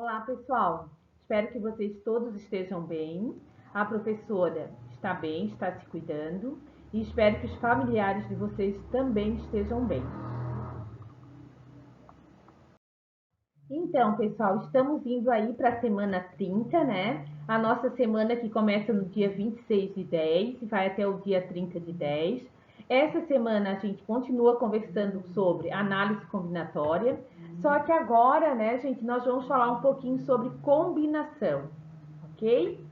Olá, pessoal. Espero que vocês todos estejam bem. A professora está bem, está se cuidando e espero que os familiares de vocês também estejam bem. Então, pessoal, estamos indo aí para a semana 30, né? A nossa semana que começa no dia 26 de 10 e vai até o dia 30 de 10. Essa semana a gente continua conversando sobre análise combinatória, só que agora, né, gente, nós vamos falar um pouquinho sobre combinação, ok?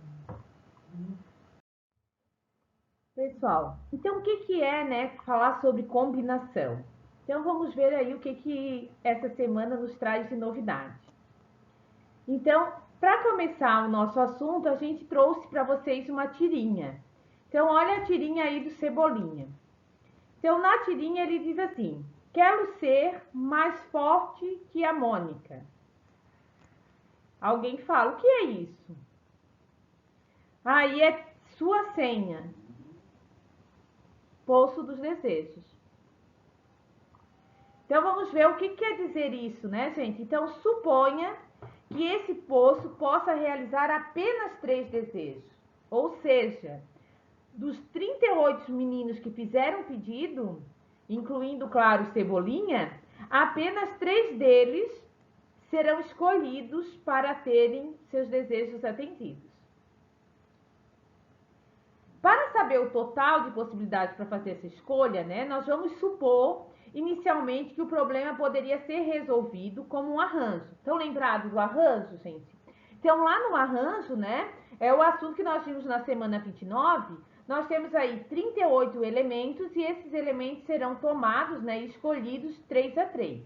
Pessoal, então o que é, né, falar sobre combinação? Então vamos ver aí o que essa semana nos traz de novidade. Então, para começar o nosso assunto, a gente trouxe para vocês uma tirinha. Então, olha a tirinha aí do Cebolinha. Então, na tirinha ele diz assim: quero ser mais forte que a Mônica. Alguém fala: o que é isso? Aí é sua senha. Poço dos Desejos. Então, vamos ver o que quer dizer isso, né, gente? Então, suponha que esse poço possa realizar apenas 3 desejos. Ou seja, dos 38 meninos que fizeram pedido, incluindo, claro, Cebolinha, apenas 3 deles serão escolhidos para terem seus desejos atendidos. Para saber o total de possibilidades para fazer essa escolha, né, nós vamos supor inicialmente que o problema poderia ser resolvido como um arranjo. Estão lembrados do arranjo, gente? Então, lá no arranjo, né, é o assunto que nós vimos na semana 29, nós temos aí 38 elementos e esses elementos serão tomados, né, escolhidos 3 a 3.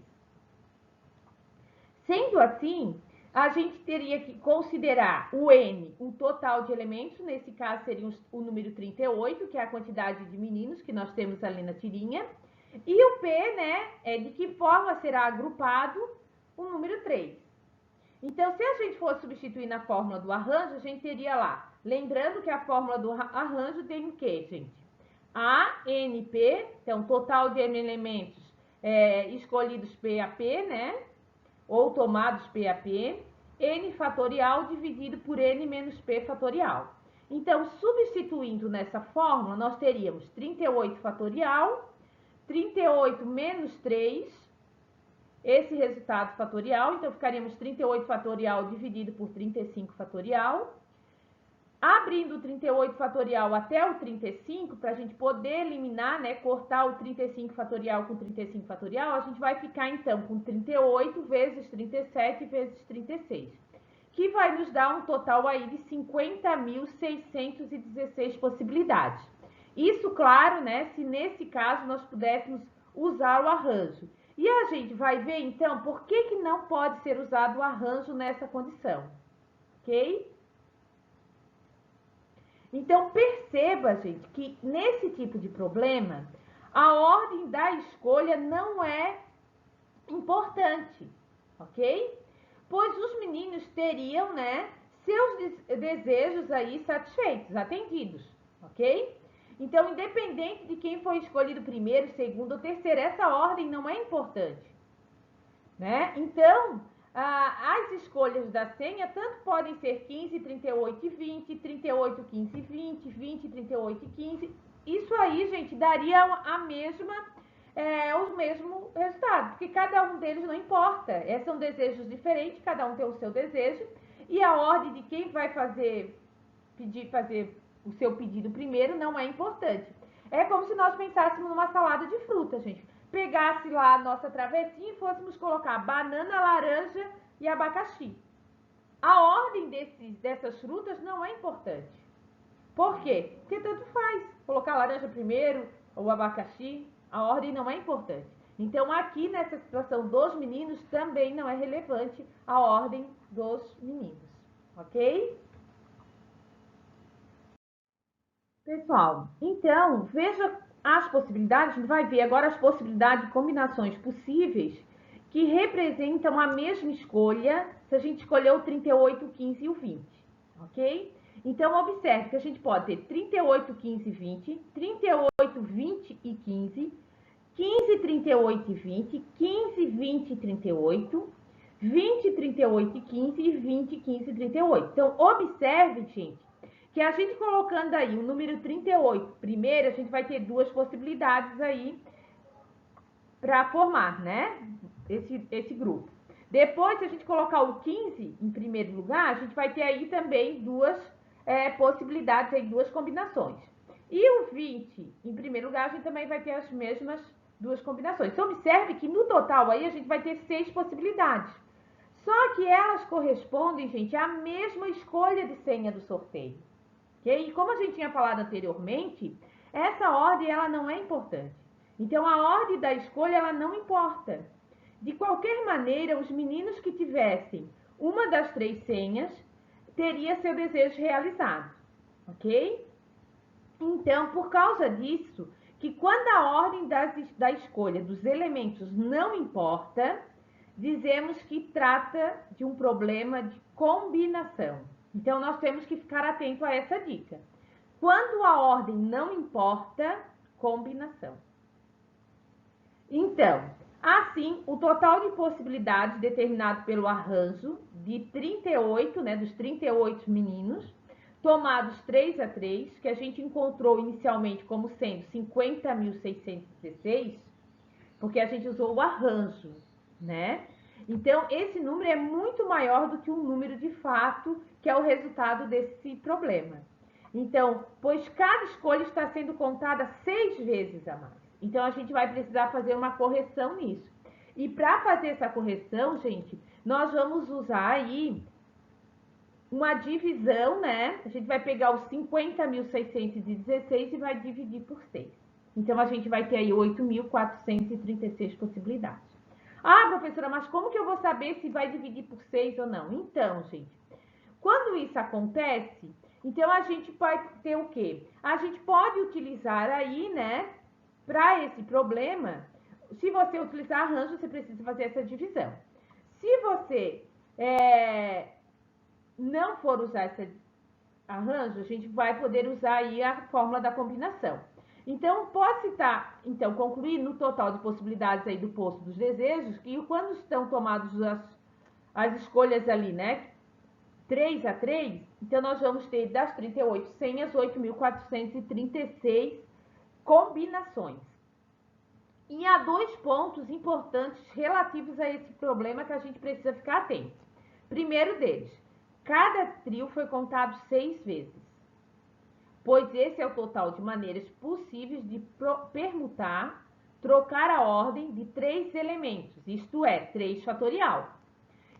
Sendo assim, a gente teria que considerar o N, um total de elementos, nesse caso seria o número 38, que é a quantidade de meninos que nós temos ali na tirinha, e o P, né, é de que forma será agrupado o número 3. Então, se a gente for substituir na fórmula do arranjo, a gente teria lá, lembrando que a fórmula do arranjo tem o quê, gente? ANP, então total de elementos escolhidos P a P, né? Ou tomados P a P, N fatorial dividido por N menos P fatorial. Então, substituindo nessa fórmula, nós teríamos 38 fatorial, 38 menos 3, esse resultado fatorial, então ficaríamos 38 fatorial dividido por 35 fatorial. Abrindo o 38 fatorial até o 35, para a gente poder eliminar, né, cortar o 35 fatorial com 35 fatorial, a gente vai ficar então com 38 vezes 37 vezes 36, que vai nos dar um total aí de 50.616 possibilidades. Isso, claro, né, se nesse caso nós pudéssemos usar o arranjo. E a gente vai ver então por que não pode ser usado o arranjo nessa condição, ok? Então, perceba, gente, que nesse tipo de problema, a ordem da escolha não é importante, ok? Pois os meninos teriam, né, seus desejos aí satisfeitos, atendidos, ok? Então, independente de quem foi escolhido primeiro, segundo ou terceiro, essa ordem não é importante, né? Então, as escolhas da senha tanto podem ser 15, 38 e 20, 38, 15 e 20, 20, 38 e 15. Isso aí, gente, daria o mesmo resultado, porque cada um deles não importa. São desejos diferentes, cada um tem o seu desejo, e a ordem de quem vai fazer o seu pedido primeiro não é importante. É como se nós pensássemos numa salada de fruta, gente. Pegasse lá a nossa travessinha e fôssemos colocar banana, laranja e abacaxi. A ordem dessas frutas não é importante. Por quê? Porque tanto faz. Colocar a laranja primeiro ou abacaxi, a ordem não é importante. Então, aqui nessa situação dos meninos, também não é relevante a ordem dos meninos. Ok? Pessoal, então, veja as possibilidades, a gente vai ver agora as possibilidades de combinações possíveis que representam a mesma escolha se a gente escolher o 38, o 15 e o 20, ok? Então, observe que a gente pode ter 38, 15 e 20, 38, 20 e 15, 15, 38 e 20, 15, 20 e 38, 20, 38 e 15 e 20, 15 e 38. Então, observe, gente, que a gente colocando aí o número 38 primeiro, a gente vai ter duas possibilidades aí para formar, né? Esse grupo. Depois, se a gente colocar o 15 em primeiro lugar, a gente vai ter aí também duas possibilidades, aí, duas combinações. E o 20 em primeiro lugar, a gente também vai ter as mesmas duas combinações. Então, observe que no total aí a gente vai ter 6 possibilidades. Só que elas correspondem, gente, à mesma escolha de senha do sorteio. Okay? E como a gente tinha falado anteriormente, essa ordem ela não é importante. Então, a ordem da escolha ela não importa. De qualquer maneira, os meninos que tivessem uma das 3 senhas teria seu desejo realizado, ok? Então, por causa disso, que quando a ordem da escolha dos elementos não importa, dizemos que trata de um problema de combinação. Então, nós temos que ficar atento a essa dica. Quando a ordem não importa, combinação. Então, assim, o total de possibilidades determinado pelo arranjo de 38, né, dos 38 meninos, tomados 3 a 3, que a gente encontrou inicialmente como sendo 50.616, porque a gente usou o arranjo, né? Então, esse número é muito maior do que o número de fato, que é o resultado desse problema. Então, pois cada escolha está sendo contada 6 vezes a mais. Então, a gente vai precisar fazer uma correção nisso. E para fazer essa correção, gente, nós vamos usar aí uma divisão, né? A gente vai pegar os 50.616 e vai dividir por 6. Então, a gente vai ter aí 8.436 possibilidades. Ah, professora, mas como que eu vou saber se vai dividir por 6 ou não? Então, gente, quando isso acontece, então a gente pode ter o quê? A gente pode utilizar aí, né, para esse problema, se você utilizar arranjo, você precisa fazer essa divisão. Se você não for usar esse arranjo, a gente vai poder usar aí a fórmula da combinação. Então, pode citar, então, concluir no total de possibilidades aí do poço dos desejos, que quando estão tomadas as escolhas ali, né, 3 a 3, então nós vamos ter das 38 senhas, 8.436 combinações. E há 2 pontos importantes relativos a esse problema que a gente precisa ficar atento. Primeiro deles, cada trio foi contado 6 vezes, pois esse é o total de maneiras possíveis de permutar, trocar a ordem de 3 elementos, isto é, 3 fatorial.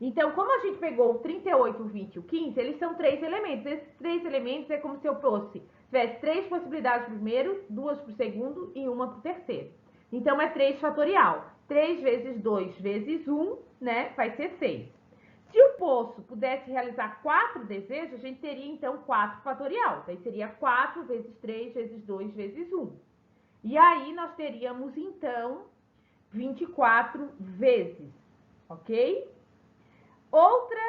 Então, como a gente pegou o 38, o 20 e o 15, eles são 3 elementos. Esses 3 elementos é como se eu tivesse 3 possibilidades para o primeiro, 2 para o segundo e 1 para o terceiro. Então, é 3 fatorial. 3 vezes 2 vezes 1, né, vai ser 6. Se o poço pudesse realizar 4 desejos, a gente teria, então, 4 fatorial. Daí seria 4 vezes 3 vezes 2 vezes 1. E aí, nós teríamos, então, 24 vezes, ok? Outra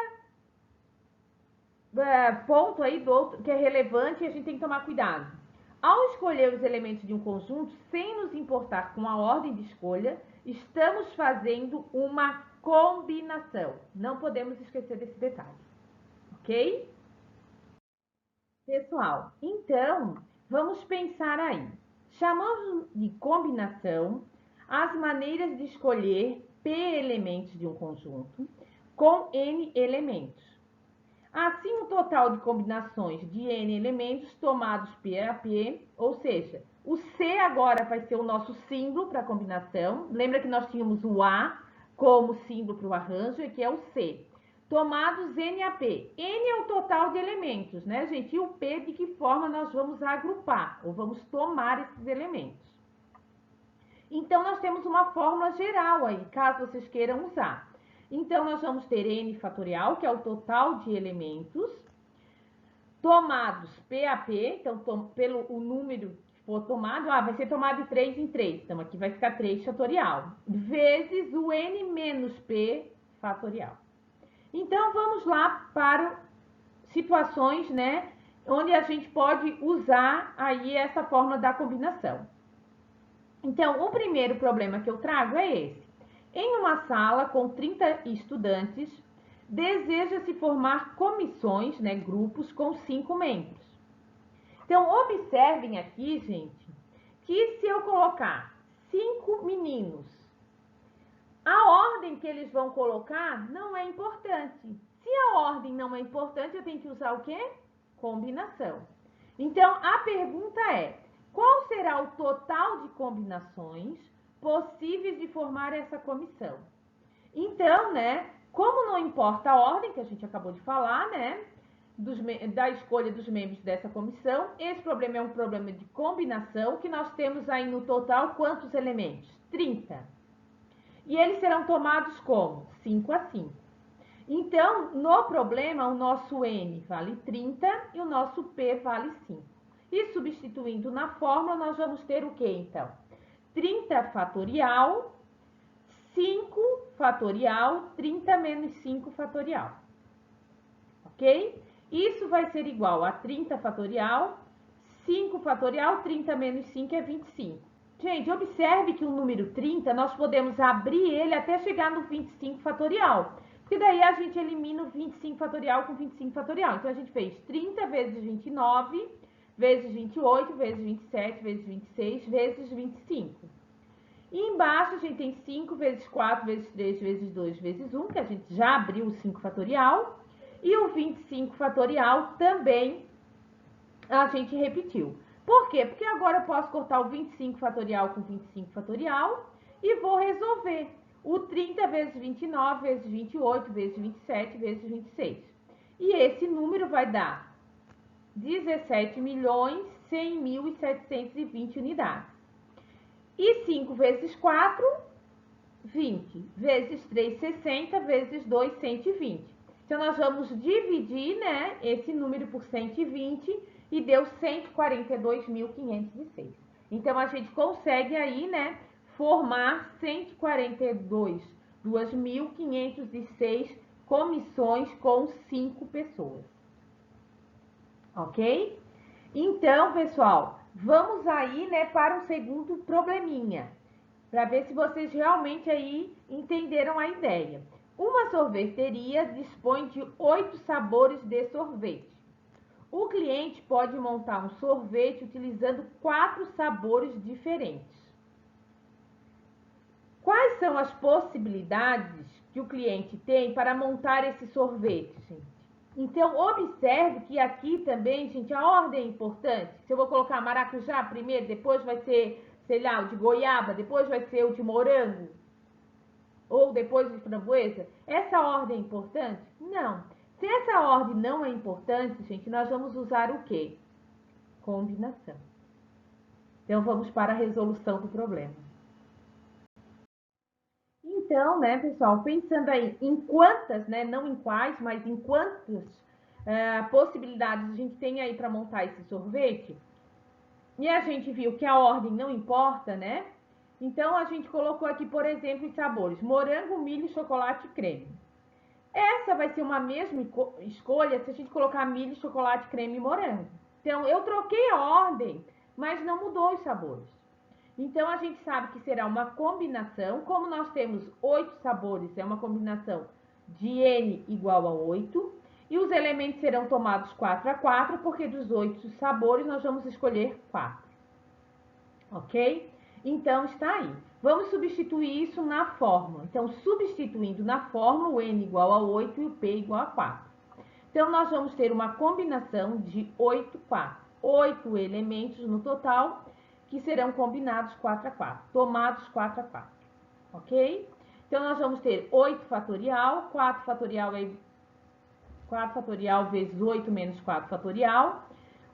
ponto aí que é relevante e a gente tem que tomar cuidado. Ao escolher os elementos de um conjunto, sem nos importar com a ordem de escolha, estamos fazendo uma combinação. Não podemos esquecer desse detalhe, ok? Pessoal, então, vamos pensar aí. Chamamos de combinação as maneiras de escolher P elementos de um conjunto com N elementos. Assim, o total de combinações de N elementos tomados P a P, ou seja, o C agora vai ser o nosso símbolo para a combinação. Lembra que nós tínhamos o A como símbolo para o arranjo, e aqui é o C. Tomados N a P. N é o total de elementos, né, gente? E o P, de que forma nós vamos agrupar, ou vamos tomar esses elementos. Então, nós temos uma fórmula geral aí, caso vocês queiram usar. Então, nós vamos ter N fatorial, que é o total de elementos, tomados P a P, então, pelo o número que for tomado, vai ser tomado de 3 em 3, então aqui vai ficar 3 fatorial, vezes o N menos P fatorial. Então, vamos lá para situações, né, onde a gente pode usar aí essa fórmula da combinação. Então, o primeiro problema que eu trago é esse. Em uma sala com 30 estudantes, deseja-se formar comissões, né, grupos com 5 membros. Então, observem aqui, gente, que se eu colocar 5 meninos, a ordem que eles vão colocar não é importante. Se a ordem não é importante, eu tenho que usar o quê? Combinação. Então, a pergunta é, qual será o total de combinações possíveis de formar essa comissão? Então, né, como não importa a ordem, que a gente acabou de falar, né, da escolha dos membros dessa comissão, esse problema é um problema de combinação, que nós temos aí no total quantos elementos? 30. E eles serão tomados como? 5 a 5. Então, no problema, o nosso N vale 30 e o nosso P vale 5. E substituindo na fórmula, nós vamos ter o que, então? 30 fatorial, 5 fatorial, 30 menos 5 fatorial. Ok? Isso vai ser igual a 30 fatorial, 5 fatorial, 30 menos 5 é 25. Gente, observe que o número 30, nós podemos abrir ele até chegar no 25 fatorial. Porque daí a gente elimina o 25 fatorial com 25 fatorial. Então, a gente fez 30 vezes 29, vezes 28, vezes 27, vezes 26, vezes 25. E embaixo a gente tem 5 vezes 4, vezes 3, vezes 2, vezes 1, que a gente já abriu o 5 fatorial. E o 25 fatorial também a gente repetiu. Por quê? Porque agora eu posso cortar o 25 fatorial com 25 fatorial e vou resolver o 30 vezes 29, vezes 28, vezes 27, vezes 26. E esse número vai dar 17.100.720 unidades. E 5 vezes 4, 20. Vezes 3, 60. Vezes 2, 120. Então, nós vamos dividir, né, esse número por 120 e deu 142.506. Então, a gente consegue aí, né, formar 142.506 comissões com 5 pessoas. Ok? Então, pessoal, vamos aí, né, para o segundo probleminha, para ver se vocês realmente aí entenderam a ideia. Uma sorveteria dispõe de 8 sabores de sorvete. O cliente pode montar um sorvete utilizando 4 sabores diferentes. Quais são as possibilidades que o cliente tem para montar esse sorvete, gente? Então, observe que aqui também, gente, a ordem é importante. Se eu vou colocar maracujá primeiro, depois vai ser, sei lá, o de goiaba, depois vai ser o de morango, ou depois de framboesa, essa ordem é importante? Não. Se essa ordem não é importante, gente, nós vamos usar o quê? Combinação. Então, vamos para a resolução do problema. Então, né, pessoal, pensando aí em quantas, né, não em quais, mas em quantas possibilidades a gente tem aí para montar esse sorvete, e a gente viu que a ordem não importa, né? Então, a gente colocou aqui, por exemplo, os sabores: morango, milho, chocolate e creme. Essa vai ser uma mesma escolha se a gente colocar milho, chocolate, creme e morango. Então, eu troquei a ordem, mas não mudou os sabores. Então, a gente sabe que será uma combinação. Como nós temos 8 sabores, é uma combinação de N igual a 8. E os elementos serão tomados 4 a 4, porque dos 8 sabores nós vamos escolher 4. Ok? Então, está aí. Vamos substituir isso na fórmula. Então, substituindo na fórmula, o N igual a 8 e o P igual a 4. Então, nós vamos ter uma combinação de 8, 4. 8 elementos no total, que serão combinados 4 a 4. Tomados 4 a 4. Ok? Então, nós vamos ter 8 fatorial. 4 fatorial é 4 fatorial vezes 8 menos 4 fatorial.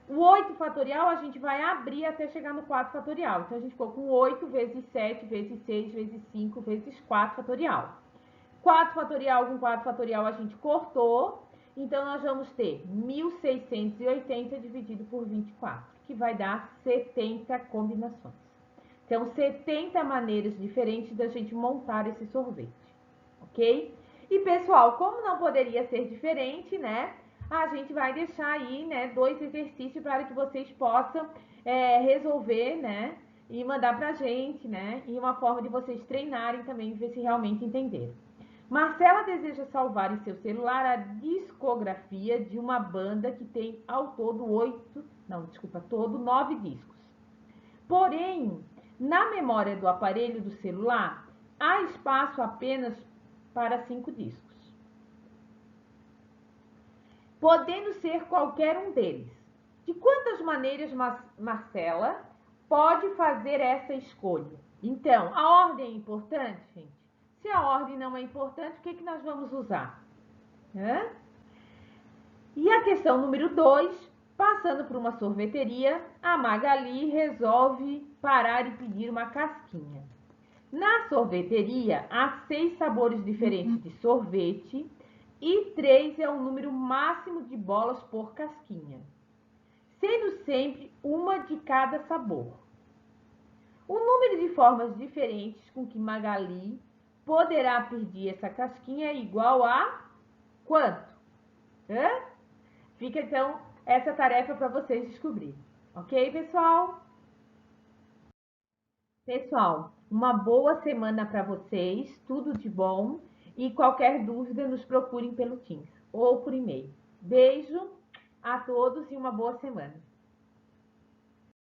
O 8 fatorial a gente vai abrir até chegar no 4 fatorial. Então, a gente ficou com 8 vezes 7 vezes 6 vezes 5 vezes 4 fatorial. 4 fatorial com 4 fatorial a gente cortou. Então, nós vamos ter 1.680 dividido por 24, que vai dar 70 combinações. Então, 70 maneiras diferentes da gente montar esse sorvete, ok? E, pessoal, como não poderia ser diferente, né? A gente vai deixar aí, né, 2 exercícios para que vocês possam resolver, né, e mandar pra gente, né? E uma forma de vocês treinarem também, ver se realmente entenderam. Marcela deseja salvar em seu celular a discografia de uma banda que tem ao todo todo 9 discos. Porém, na memória do aparelho do celular, há espaço apenas para 5 discos, podendo ser qualquer um deles. De quantas maneiras Marcela pode fazer essa escolha? Então, a ordem é importante, gente? Se a ordem não é importante, o que nós vamos usar? E a questão número 2, passando por uma sorveteria, a Magali resolve parar e pedir uma casquinha. Na sorveteria, há 6 sabores diferentes de sorvete e 3 é o número máximo de bolas por casquinha, sendo sempre uma de cada sabor. O número de formas diferentes com que Magali poderá pedir essa casquinha é igual a quanto? Fica então essa tarefa para vocês descobrirem. Ok, pessoal? Pessoal, uma boa semana para vocês, tudo de bom. E qualquer dúvida, nos procurem pelo Teams ou por e-mail. Beijo a todos e uma boa semana.